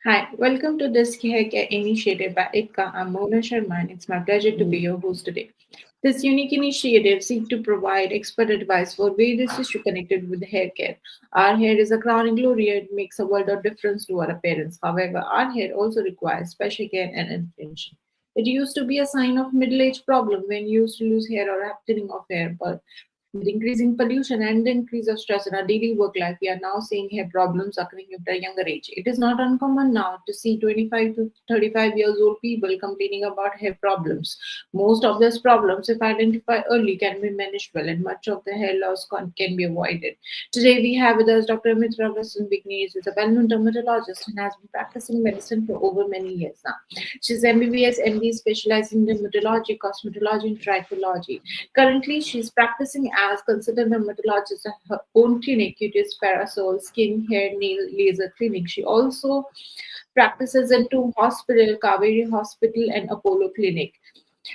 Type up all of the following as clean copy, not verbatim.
Hi, welcome to this hair care initiative by ITKA. I'm Mona Sharma and it's my pleasure to be your host today. This unique initiative seeks to provide expert advice for various issues connected with hair care. Our hair is a crowning glory and it makes a world of difference to our appearance. However, our hair also requires special care and attention. It used to be a sign of middle-age problem when you used to lose hair or have thinning of hair, but with increasing pollution and the increase of stress in our daily work life, we are now seeing hair problems occurring at a younger age. It is not uncommon now to see 25 to 35 years old people complaining about hair problems. Most of these problems, if identified early, can be managed well, and much of the hair loss can be avoided. Today, we have with us Dr. Mithra Vasanth Vignesh, who is a well-known dermatologist and has been practicing medicine for over many years now. She's MBBS, MD, specializing in dermatology, cosmetology, and trichology. Currently, she's practicing as consultant dermatologist at her own clinic, Cutis, Parasol, Skin, Hair, Nail, Laser Clinic. She also practices in two hospitals, Kauvery Hospital and Apollo Clinic,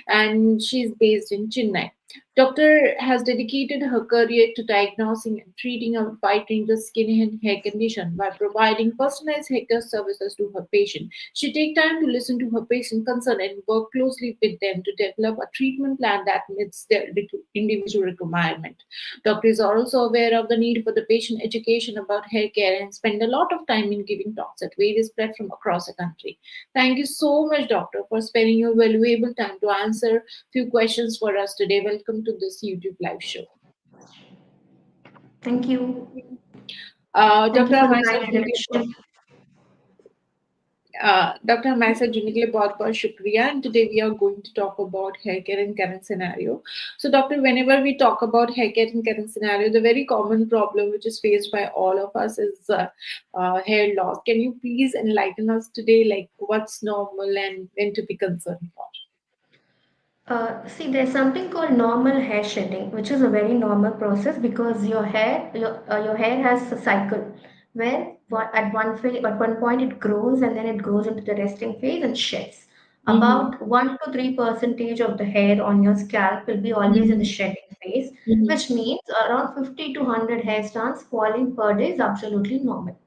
and she's based in Chennai. Doctor has dedicated her career to diagnosing and treating a wide range of skin and hair condition by providing personalized hair care services to her patient. She takes time to listen to her patient concern and work closely with them to develop a treatment plan that meets their individual requirement. Doctors are also aware of the need for the patient education about hair care and spend a lot of time in giving talks at various platforms across the country. Thank you so much, Doctor, for spending your valuable time to answer few questions for us today. Welcome to this YouTube live show. Thank you. Thank you doctor for the हमारे kind साथ जुड़ने के लिए introduction. Doctor हमारे साथ जुड़ने के लिए बहुत बहुत शुक्रिया and today we are going to talk about hair care in current scenario. So doctor, whenever we talk about hair care in current scenario, the very common problem which is faced by all of us is hair loss. Can you please enlighten us today, like what's normal and when to be concerned for? See, there's something called normal hair shedding, which is a very normal process because your hair has a cycle where at one point it grows and then it goes into the resting phase and sheds. Mm-hmm. About 1 to 3% of the hair on your scalp will be always in the Mm-hmm. shedding phase, Mm-hmm. which means around 50 to 100 hair strands falling per day is absolutely normal.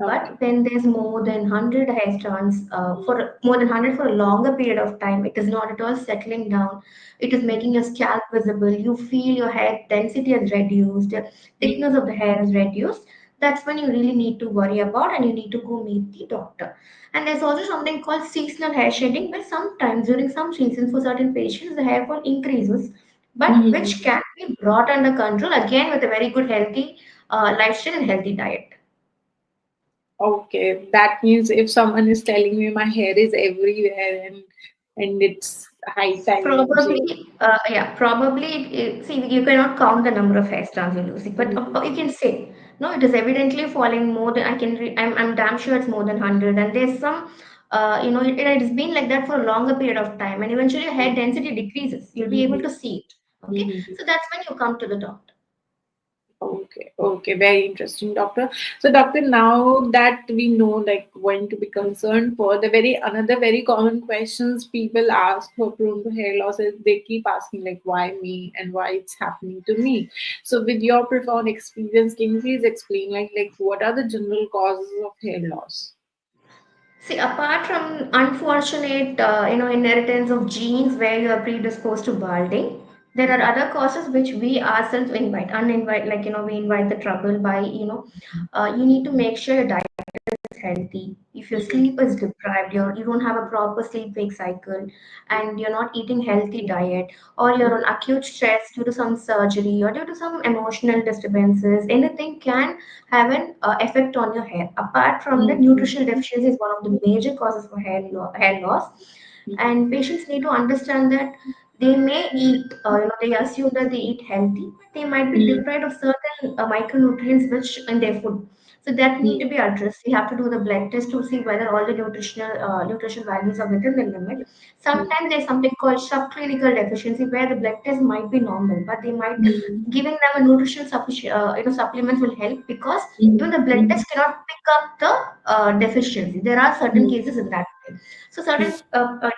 Okay. But when there's more than 100 hair strands, for more than 100 for a longer period of time, it is not at all settling down. It is making your scalp visible. You feel your hair density is reduced, the thickness of the hair is reduced. That's when you really need to worry about and you need to go meet the doctor. And there's also something called seasonal hair shedding, where sometimes during some seasons for certain patients, the hair fall increases, but which Mm-hmm. can be brought under control again with a very good healthy lifestyle and healthy diet. Okay, that means if someone is telling me my hair is everywhere and it's high time, so Probably. See, you cannot count the number of hair strands you're losing, but mm, you can say, no, it is evidently falling more than I can. I'm damn sure it's more than 100, and there's some, it has been like that for a longer period of time, and eventually your hair density decreases. You'll be able mhm, to see it. Okay, mhm. so that's when you come to the doctor. Okay, okay, very interesting, doctor. So, doctor, now that we know like when to be concerned for, the very another very common questions people ask who are prone to hair loss is they keep asking like why me and why it's happening to me. So, with your profound experience, can you please explain like what are the general causes of hair loss? See, apart from unfortunate, inheritance of genes where you are predisposed to balding, there are other causes which we ourselves uninvite, like, we invite the trouble by, you need to make sure your diet is healthy. If your Mhm, sleep is deprived, you don't have a proper sleep wake cycle, and you're not eating healthy diet, or you're on acute stress due to some surgery or due to some emotional disturbances, anything can have an effect on your hair. Apart from that, mhm, nutritional deficiency is one of the major causes for hair loss, mhm, and patients need to understand that they may eat, they assume that they eat healthy, but they might be mhm, deprived of certain micronutrients which in their food. So that need to mhm, be addressed. We have to do the blood test to see whether all the nutrition values are within the limit. mhm, Sometimes there's something called subclinical deficiency where the blood test might be normal, but they might mhm, giving them a nutritional supplements will help because even mhm, the blood mhm, test cannot pick up the deficiency. There are certain mhm, cases in that way. So mhm, certain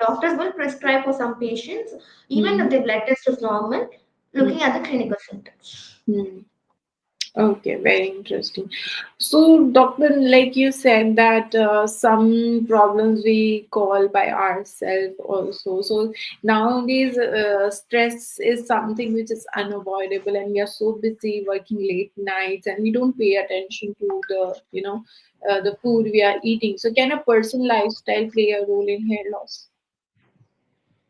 doctors will prescribe for some patients, even if mhm, the blood test is normal, mhm, looking at the clinical symptoms. mhm. Okay, very interesting. So, doctor, like you said that some problems we call by ourselves also. So nowadays, stress is something which is unavoidable, and we are so busy working late nights, and we don't pay attention to the food we are eating. So, can a person lifestyle play a role in hair loss?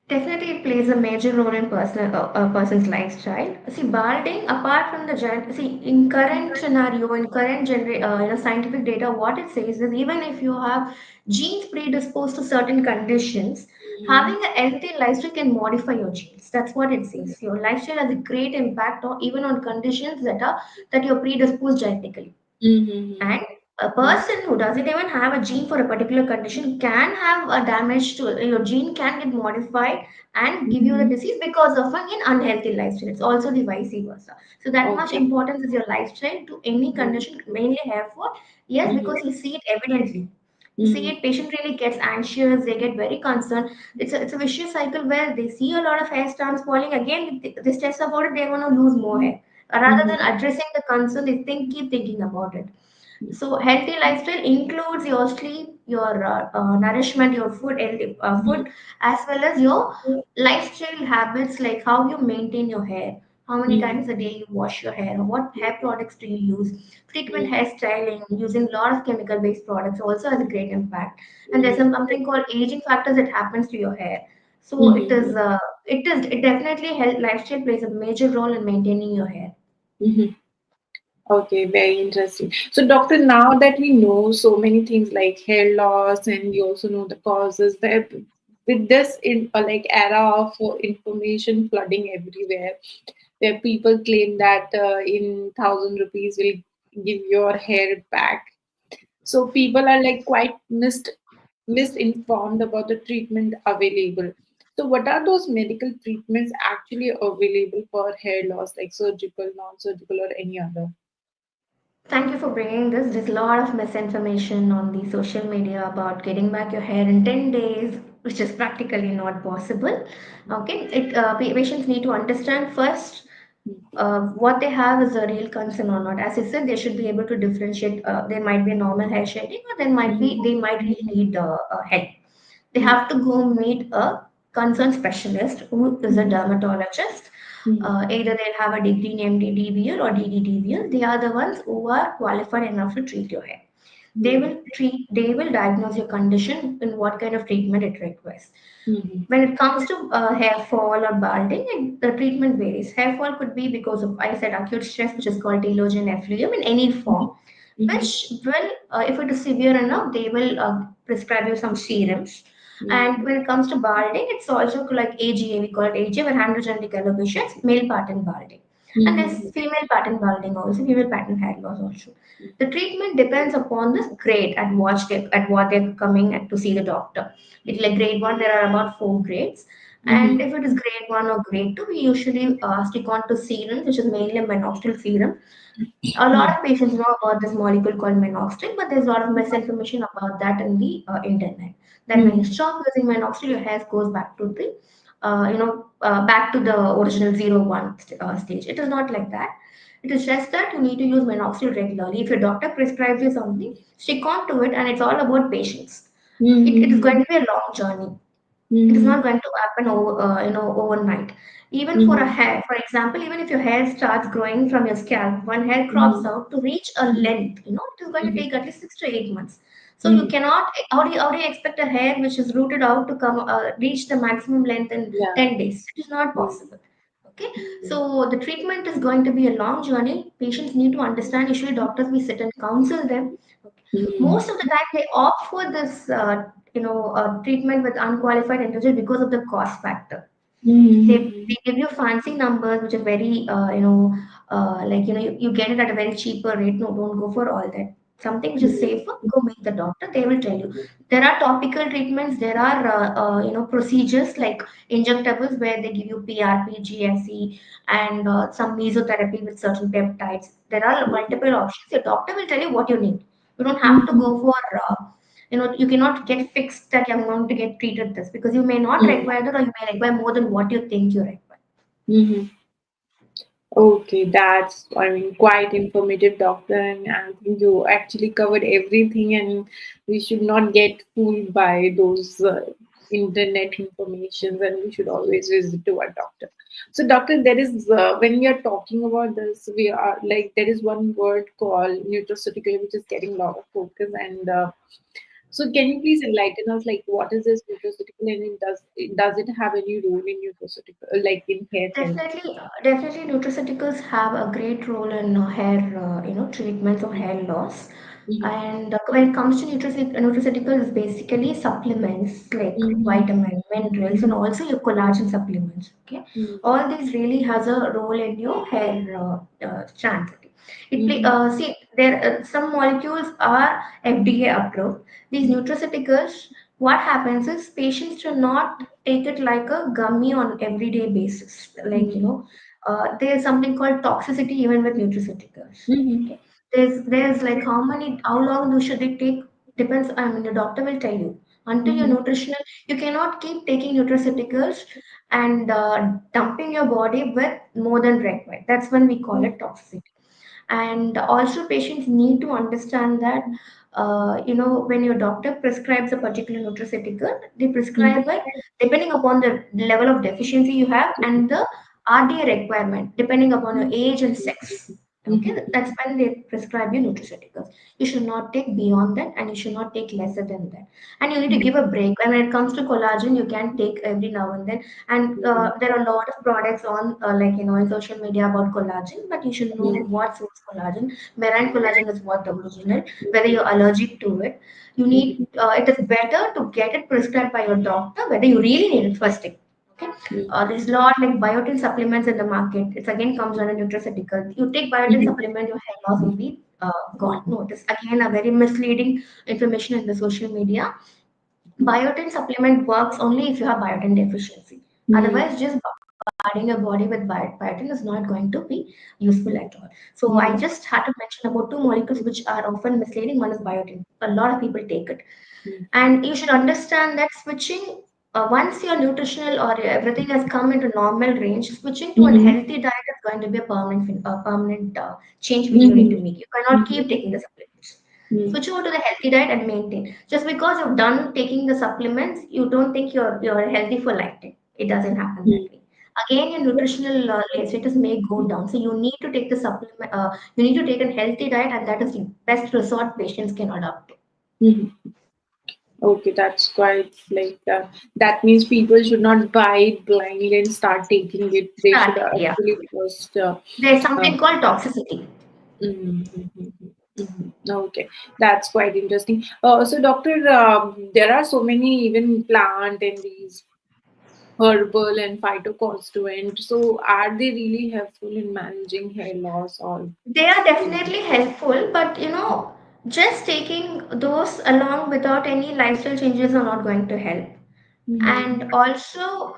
Definitely, it plays a major role in a person's lifestyle. See, balding, apart from the see, in current scenario, in current scientific data, what it says is even if you have genes predisposed to certain conditions, having a healthy lifestyle can modify your genes. That's what it says. Your lifestyle has a great impact on even on conditions that you're predisposed genetically. Mm-hmm. And a person who doesn't even have a gene for a particular condition can have a damage to your gene can get modified and give you the Mm-hmm. disease because of an unhealthy lifestyle. It's also the vice versa. So that much Okay. importance is your lifestyle to any condition, mainly hair fall. Yes, Mm-hmm. because you see it evidently. You see Mm-hmm. it, patient really gets anxious, they get very concerned. It's a vicious cycle where they see a lot of hair strands falling. Again, they stress about it, they want to lose more hair. Rather than Mm-hmm. addressing the concern, they keep thinking about it. So healthy lifestyle includes your sleep, your nourishment, your food, as well as your lifestyle habits like how you maintain your hair, how many Mm-hmm. times a day you wash your hair, what hair products do you use, frequent Mm-hmm. hairstyling, using a lot of chemical-based products also has a great impact. And there's Mm-hmm. something called aging factors that happens to your hair. So Mm-hmm. it definitely lifestyle plays a major role in maintaining your hair. Mm-hmm. Okay, very interesting. So, doctor, now that we know so many things like hair loss, and we also know the causes, that with this in like era of information flooding everywhere, where people claim that in 1,000 rupees will give your hair back. So people are like quite misinformed about the treatment available. So what are those medical treatments actually available for hair loss, like surgical, non-surgical, or any other? Thank you for bringing this. There's a lot of misinformation on the social media about getting back your hair in 10 days, which is practically not possible. Okay, patients need to understand first what they have is a real concern or not. As I said, they should be able to differentiate. There might be a normal hair shedding, or they might really need help. They have to go meet a concerned specialist who is a dermatologist. Either they'll have a degree in MD/DBL or DD/DBL. They are the ones who are qualified enough to treat your hair. They will diagnose your condition and what kind of treatment it requires. When it comes to hair fall or balding, the treatment varies. Hair fall could be because of, I said, acute stress, which is called telogen effluvium in any form, which will, if it is severe enough, they will prescribe you some serums. And when it comes to balding, it's also like AGA, we call it AGA, where androgenetic alopecia, it's male pattern balding. And there's female pattern balding also, female pattern hair loss also. The treatment depends upon the grade at what they're coming to see the doctor. It's like grade one, there are about four grades. And if it is grade one or grade two, we usually stick on to serums, which is mainly a minoxidil serum. A lot of patients know about this molecule called minoxidil, but there's a lot of misinformation about that in the internet. That when you stop using minoxidil, your hair goes back to the, back to the original 0 1 stage. It is not like that. It is just that you need to use minoxidil regularly. If your doctor prescribes you something, stick on to it, and it's all about patience. It is going to be a long journey. It is not going to happen overnight. Even for a hair, for example, even if your hair starts growing from your scalp, one hair crops out to reach a length, it is going to take at least 6 to 8 months. So you cannot, how do you expect a hair which is rooted out to come reach the maximum length in Yeah. 10 days? It is not possible. Okay, so the treatment is going to be a long journey. Patients need to understand. Usually, doctors we sit and counsel them. Okay. Most of the time, they opt for this, treatment with unqualified individual because of the cost factor. They give you fancy numbers, which is very, you get it at a very cheaper rate. No, don't go for all that. Something which is safer, go meet the doctor. They will tell you. There are topical treatments. There are, procedures like injectables where they give you PRP, GSE, and some mesotherapy with certain peptides. There are multiple options. Your doctor will tell you what you need. You don't have to go for you cannot get fixed that I'm going to get treated this because you may not require that or you may require more than what you think you require. Okay, that's, I mean, quite informative, doctor, and I think you actually covered everything, and we should not get fooled by those internet informations, and we should always visit to our doctor. So, doctor, there is when we are talking about this, we are like there is one word called nutraceutical, which is getting a lot of focus, and so can you please enlighten us, like what is this nutraceutical, and does it have any role in nutraceutical, like in hair health? Definitely, nutraceuticals have a great role in hair, treatments or hair loss. And when it comes to nutraceuticals, basically supplements like Mm-hmm. vitamin, minerals, and Mhm, also your collagen supplements. Okay, mhm, all these really has a role in your hair strength. It play, mhm, see there some molecules are FDA approved. These mhm, nutraceuticals, what happens is patients do not take it like a gummy on everyday basis. Like mhm, there's something called toxicity even with nutraceuticals. mhm, Okay, there's like how long should it take depends. I mean, the doctor will tell you until you're mhm, nutritional. You cannot keep taking nutraceuticals and dumping your body with more than required. That's when we call it toxicity. And also patients need to understand that when your doctor prescribes a particular nutraceutical, they prescribe it depending upon the level of deficiency you have and the RDA requirement depending upon your age and sex. Okay, mhm, that's when they prescribe you nutraceuticals. You should not take beyond that and you should not take lesser than that. And you need to give a break. And when it comes to collagen, you can take every now and then. And mhm, there are a lot of products on, in social media about collagen, but you should know mhm, what source collagen. Marine collagen is what the original. Whether you're allergic to it, you need. mhm, It is better to get it prescribed by your doctor. Whether you really need it first thing. Okay, there's a lot like biotin supplements in the market. It's again comes under nutraceutical. You take biotin mhm, supplement, your hair loss will be gone. mhm, No, it is again a very misleading information in the social media. Biotin supplement works only if you have biotin deficiency. mhm, Otherwise, just bombarding your body with biotin is not going to be useful at all. So I mhm, just had to mention about two molecules which are often misleading. One is biotin. A lot of people take it. And you should understand that switching, once your nutritional or everything has come into normal range, switching to a mhm, healthy diet is going to be a permanent change which you need to mhm, make. You cannot mhm, keep taking the supplements. mhm, Switch over to the healthy diet and maintain. Just because you've done taking the supplements, you don't think you're healthy for lifetime. It doesn't happen that mhm, way. Again, your nutritional status may go down. So you need to take the supplement. You need to take a healthy diet, and that is the best resort patients can adopt. mhm. Okay, that's quite like that means people should not buy it blindly and start taking it. They should Starting, yeah. actually first. There's Uh, something called toxicity. Okay, that's quite interesting. So, doctor, there are so many even plant and these herbal and phytoconstituent. So, are they really helpful in managing hair loss or? They are definitely helpful, but just taking those along without any lifestyle changes are not going to help. And Mm-hmm. also,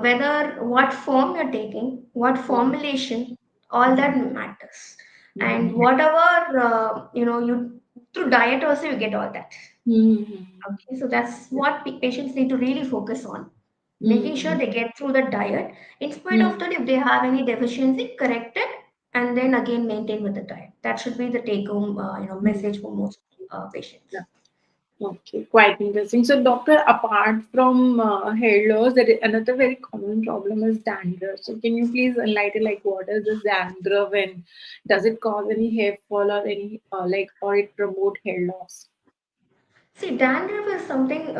whether what form you're taking, what formulation, all that matters. And Mm-hmm. whatever you through diet also you get all that. Mm-hmm. Okay, so that's what patients need to really focus on, making sure Mm-hmm. they get through the diet. In spite of Mm-hmm. that, if they have any deficiency, correct it, and then again maintain with the diet. That should be the take-home, message for most patients. Okay, quite interesting. So, doctor, apart from hair loss, there is another very common problem is dandruff. So, can you please enlighten, like, what is this dandruff and does it cause any hair fall or any like, or it promote hair loss? See, dandruff is something,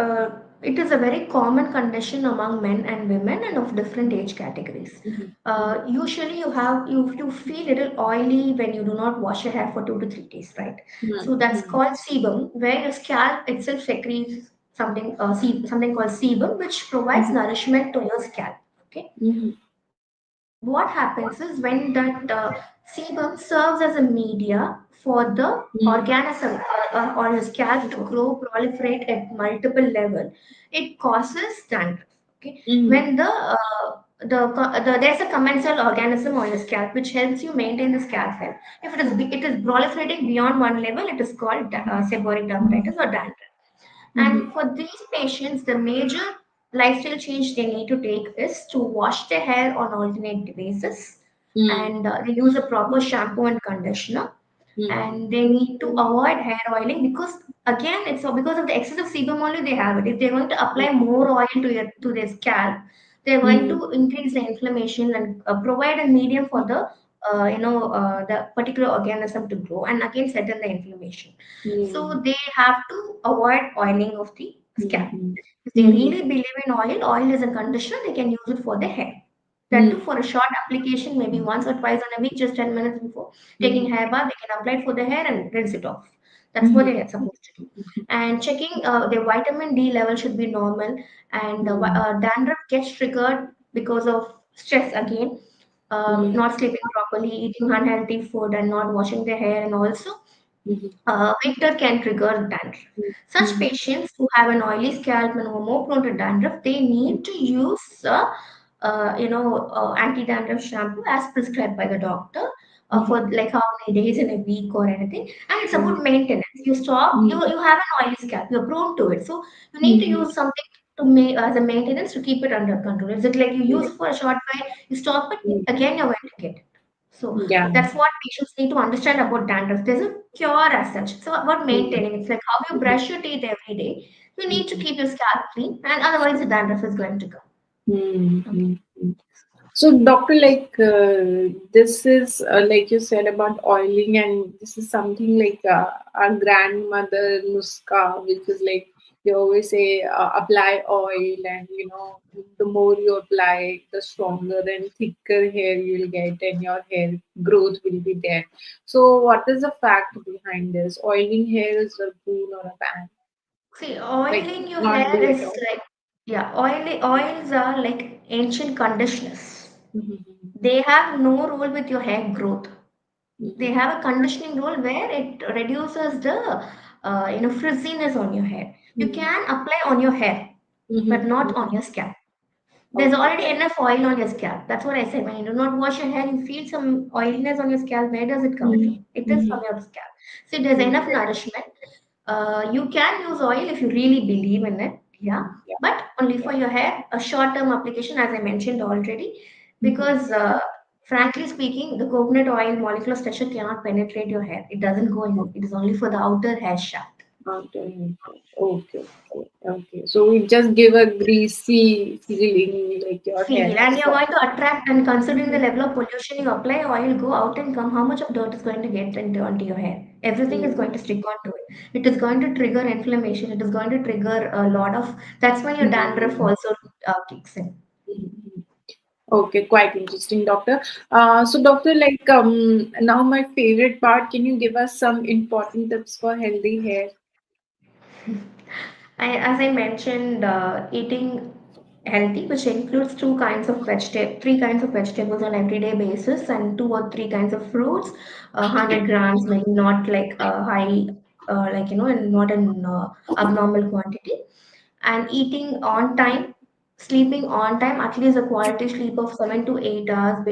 it is a very common condition among men and women and of different age categories. Mm-hmm. Usually you feel little oily when you do not wash your hair for 2 to 3 days, right? So that's Mm-hmm. called sebum, where your scalp itself secretes something called sebum, which provides nourishment to your scalp. Okay, Mm-hmm. what happens is when that sebum serves as a media for the Mm-hmm. organism or your scalp to grow, proliferate at multiple level, it causes dandruff. Okay, Mm-hmm. when there's a commensal organism on your scalp which helps you maintain the scalp health. If it is proliferating beyond one level, it is called seborrheic dermatitis or dandruff. Mm-hmm. And for these patients, the major lifestyle change they need to take is to wash their hair on alternate basis. Mm. and they use a proper shampoo and conditioner, Mm. and they need to avoid hair oiling because again it's because of the excessive sebum only they have it. If they're going to apply more oil to their scalp, they're going Mm. to increase the inflammation and provide a medium for the particular organism to grow and again set in the inflammation. Mm. So they have to avoid oiling of the scalp. Mm. If they Mm. really believe in oil, oil is a conditioner, they can use it for the hair. That too Mm. for a short application, maybe once or twice on a week, just 10 minutes before taking Mm. hair bath, they can apply it for the hair and rinse it off. That's what Mm. they're supposed to do. And checking their vitamin D level should be normal. And Mm. dandruff gets triggered because of stress again, Mm. not sleeping properly, eating unhealthy food, and not washing their hair, and also Mm. winter can trigger dandruff. Such Mm. patients who have an oily scalp and who are more prone to dandruff, they need to use anti-dandruff shampoo as prescribed by the doctor Mm. for like how many days in a week or anything. And it's Mm. about maintenance. You stop, you Mm. you have an oily scalp, you're prone to it, so you need to Mm. use something to make as a maintenance to keep it under control. Is it like you use Mm. it for a short while, you stop it, Mm. again you're going to get it. So Yeah. that's what patients need to understand about dandruff. There's a cure as such. So about Mm. maintaining, it's like how you brush your teeth every day. You need to Mm. keep your scalp clean, and otherwise the dandruff is going to go. Mm. Okay. Mm. Mm. So, doctor, like this is like you said about oiling, and this is something like our grandmother nuska, which is like they always say apply oil, and the more you apply, the stronger and thicker hair you'll get, and your hair growth will be there. So, what is the fact behind this? Oiling hair is a boon or a ban? See, Like oiling your not hair do it is all. like, yeah, oils are like ancient conditioners. Mm-hmm. They have no role with your hair growth. They Mm-hmm. have a conditioning role where it reduces the frizziness on your hair. You can apply on your hair, but Mm-hmm. not on your scalp. There's Okay. already enough oil on your scalp. That's what I said. When you do not wash your hair, you feel some oiliness on your scalp. Where does it come from? It is Mm-hmm. from your scalp. So there's enough nourishment. You can use oil if you really believe in it, yeah, Yeah. but only Yeah. for your hair, a short-term application, as I mentioned already, Mhm. because frankly speaking, the coconut oil molecular structure cannot penetrate your hair. It doesn't go in. It is only for the outer hair shaft. Okay. Okay. Okay. Okay. So we just give a greasy feeling like your hair Feel, and has you're got. going to attract, and considering the level of pollution you apply, oil go out and come, how much of dirt is going to get into onto your hair? Everything is going Mm. to stick onto it. It is going to trigger inflammation. It is going to trigger a lot of. That's when your dandruff Mm. also kicks in. Mm. Okay, quite interesting, doctor. So, doctor, like now my favorite part. Can you give us some important tips for healthy hair? As I mentioned, eating healthy, which includes three kinds of vegetables on everyday basis, and two or three kinds of fruits, 100 grams, maybe not like high, and not in abnormal quantity, and eating on time, sleeping on time, at least a quality sleep of 7 to 8 hours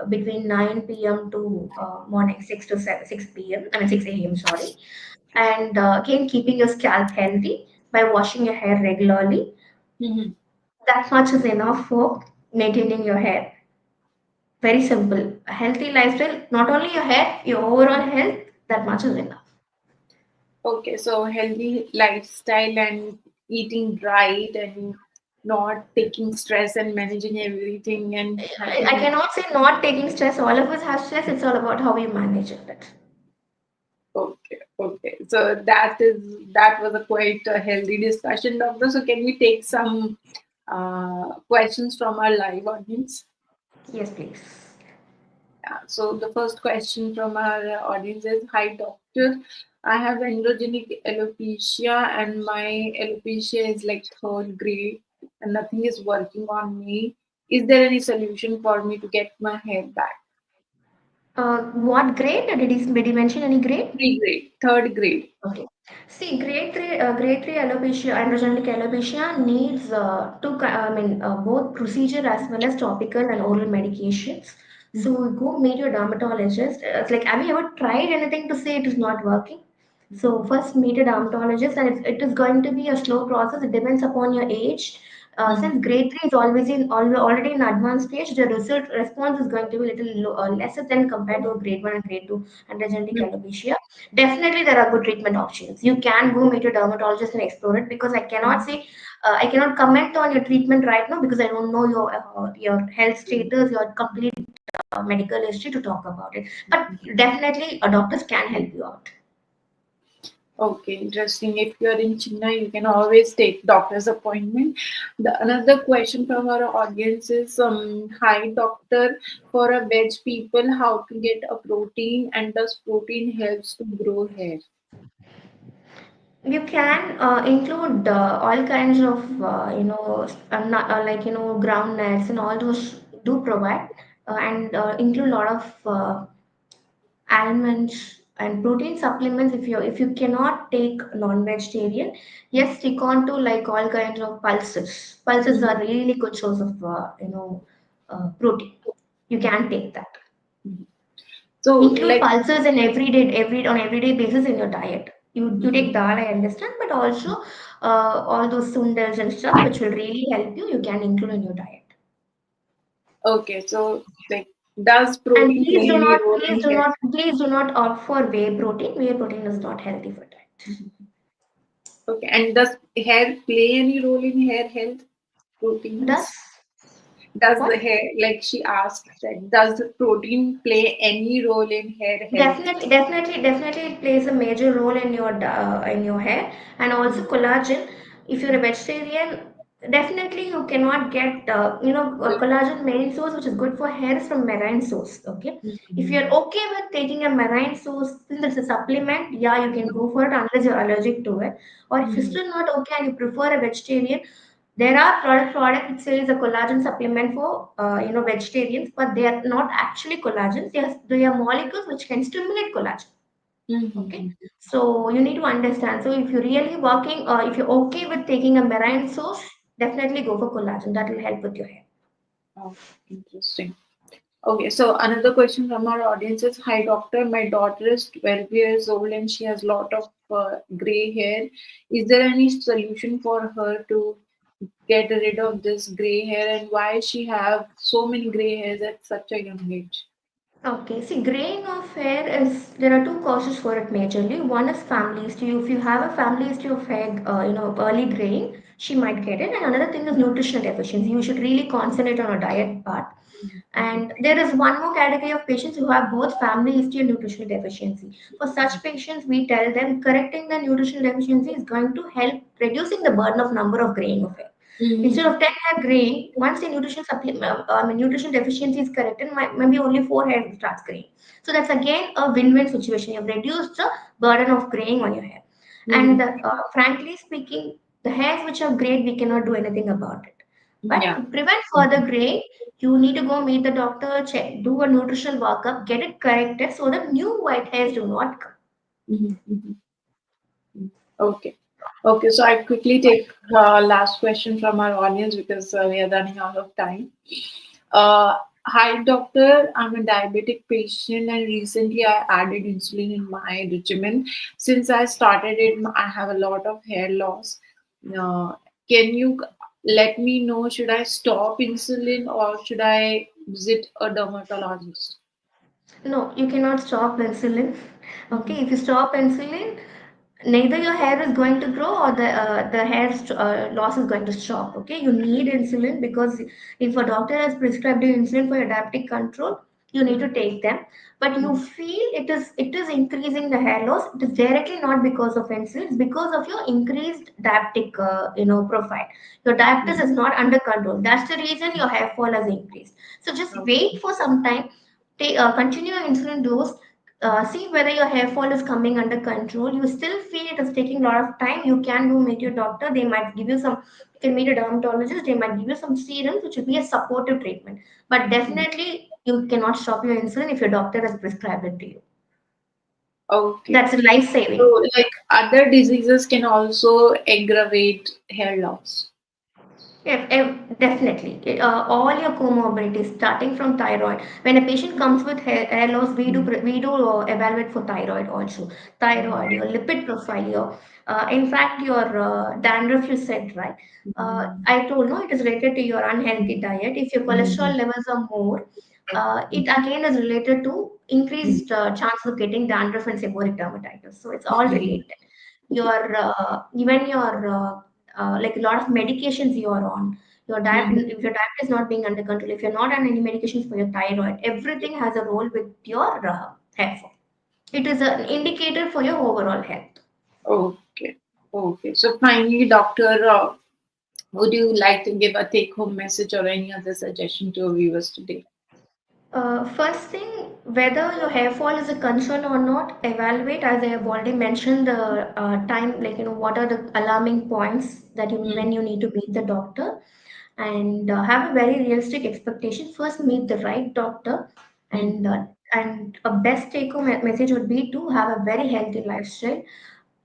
between 9 p.m. to morning 6 p.m. I mean 6 a.m. Sorry, and again keeping your scalp healthy by washing your hair regularly. Mhm. That much is enough for maintaining your hair. Very simple. A healthy lifestyle, not only your hair, your overall health, that much is enough. Okay, so healthy lifestyle and eating right and not taking stress and managing everything and I having. cannot say not taking stress. All of us have stress. It's all about how you manage it. Okay, okay. So that was a quite a healthy discussion, doctor. So can we take some questions from our live audience? Yes, please. Yeah. So the first question from our audience is, "Hi, doctor. I have androgenic alopecia, and my alopecia is like third grade, and nothing is working on me. Is there any solution for me to get my hair back?" What grade? Did he mention any grade? Three grade, third grade. Okay. See, grade three alopecia, androgenic alopecia needs both procedure as well as topical and oral medications. So go meet your dermatologist. It's like, have you ever tried anything to say it is not working? So first meet a dermatologist, and it is going to be a slow process. It depends upon your age, Since Mhm. grade 3 is already in advanced stage, the result response is going to be little lesser than compared to a grade 1 and grade 2 androgenetic Mhm. alopecia. Definitely, there are good treatment options. You can go meet a dermatologist and explore it, because I cannot comment on your treatment right now because I don't know your health status, your complete medical history to talk about it. But definitely, doctors can help you out. Okay, interesting. If you are in Chennai, you can always take doctor's appointment. Another question from our audience is, hi doctor, for a veg people, how to get a protein and does protein helps to grow hair? You can include all kinds of like ground nuts and all those do provide, and include a lot of almonds and protein supplements. If you cannot take non-vegetarian, yes, stick on to like all kinds of pulses. Pulses are Mhm. really good source of protein. You can take that. Mhm. So, Include like, pulses in everyday basis in your diet. You mhm. take dal, I understand, but also all those sundals and stuff which will really help you. You can include in your diet. Okay, so like, does And protein play any role in hair? please do not opt for whey protein. Whey protein is not healthy for diet. Mhm. Okay, and does hair play any role in hair health? Does Proteins? Does the what? hair, like she asked, that does the protein play any role in hair health? Definitely, it plays a major role in your hair, and also Mhm. collagen. If you're a vegetarian, definitely you cannot get Good. collagen main source, which is good for hair, is from marine source. Okay, if you're Mhm. okay with taking a marine source, since it's a supplement, yeah, you can Mhm. go for it unless you're allergic to it. Or if you're Mhm. still not okay and you prefer a vegetarian, there are product which says a collagen supplement for vegetarians, but they are not actually collagens. They are molecules which can stimulate collagen. Okay, Mhm. so you need to understand. So if you're really working, if you're okay with taking a marine source, definitely go for collagen. That will help with your hair. Oh, interesting. Okay, so another question from our audience is, hi doctor, my daughter is 12 years old and she has a lot of gray hair. Is there any solution for her to get rid of this gray hair, and why she have so many gray hairs at such a young age? Okay, see, graying of hair is there are two causes for it majorly. One is family history. If you have a family history of hair, early graying, she might get it. And another thing is nutritional deficiency. You should really concentrate on a diet part. Mhm. And there is one more category of patients who have both family history and nutritional deficiency. For such patients, we tell them correcting the nutritional deficiency is going to help reducing the burden of number of graying of hair. Instead Mhm. of 10 hair graying, once the nutrition deficiency is corrected, maybe only 4 hair starts graying. So that's again a win-win situation. You've reduced the burden of graying on your hair. And Mhm. frankly speaking, the hairs which are grayed, we cannot do anything about it. But Yeah. to prevent further graying, you need to go meet the doctor, check, do a nutritional workup, get it corrected so that new white hairs do not come. Mhm. Mhm. Okay. Okay, so I quickly take last question from our audience because we are running out of time. Hi, doctor. I'm a diabetic patient, and recently I added insulin in my regimen. Since I started it, I have a lot of hair loss. Uh, can you let me know, should I stop insulin or should I visit a dermatologist? No, you cannot stop insulin. Mhm. Okay, if you stop insulin, neither your hair is going to grow or the hair loss is going to stop. Okay, you need insulin because if a doctor has prescribed you insulin for your diabetic control, you need to Mhm. take them. But you Mhm. feel it is increasing the hair loss. It is directly not because of insulin. It's because of your increased diabetic profile. Your diabetes Mhm. is not under control. That's the reason your hair fall has increased. So just wait for some time. Continue your insulin dose. See whether your hair fall is coming under control. You still feel it is taking a lot of time, you can go meet your doctor. They might give you some, you can meet a dermatologist, they might give you some serums which will be a supportive treatment. But Mhm. definitely you cannot stop your insulin if your doctor has prescribed it to you. Okay. That's life saving. So, like other diseases can also aggravate hair loss. Definitely. All your comorbidities, starting from thyroid. When a patient comes with hair loss, we do evaluate for thyroid also. Thyroid, your lipid profile, in fact, your dandruff. You said right. I told no, it is related to your unhealthy diet. If your cholesterol levels are more, it again is related to increased chances of getting dandruff and seborrheic dermatitis. So it's all related. Your even your like a lot of medications you are on, your diet, if your diet is not being under control, if you're not on any medications for your thyroid, everything has a role with your hair fall. It is an indicator for your overall health. Okay. Okay. So finally, doctor, would you like to give a take-home message or any other suggestion to our viewers today? First thing, whether your hair fall is a concern or not, evaluate, as I have already mentioned, the time, like, what are the alarming points that you Mm, when you need to meet the doctor, and have a very realistic expectation. First, meet the right doctor, mm, and a best take-home message would be to have a very healthy lifestyle.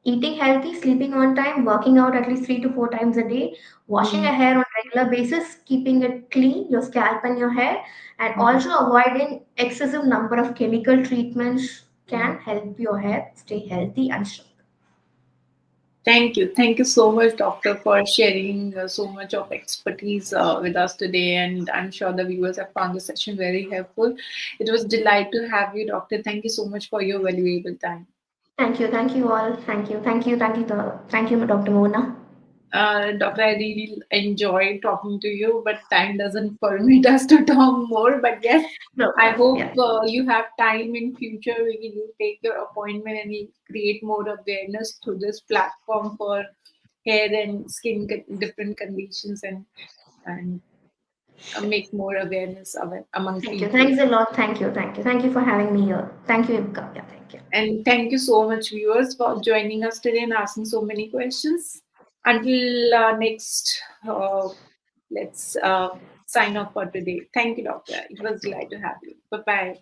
Eating healthy, sleeping on time, working out at least 3 to 4 times a day, washing mm, your hair on regular basis, keeping it clean, your scalp and your hair, and mm, also avoiding excessive number of chemical treatments mm. can help your hair stay healthy and strong. Thank you. Thank you so much, doctor, for sharing so much of expertise with us today. And I'm sure the viewers have found the session very helpful. It was delight to have you, doctor. Thank you so much for your valuable time. Thank you all. Thank you, Dr. Mona. Doctor, I really enjoyed talking to you, but time doesn't permit us to talk more. But yes, No I problem. hope Yeah. you have time in future. We will take your appointment and we'll create more awareness through this platform for hair and skin different conditions and make more awareness of it among Thank you. people. Thanks a lot. Thank you. Thank you. Thank you for having me here. Thank you, Ivka. Yeah, thank you. And thank you so much, viewers, for joining us today and asking so many questions. Until next, let's sign off for today. Thank you, doctor. It was glad to have you. Bye bye.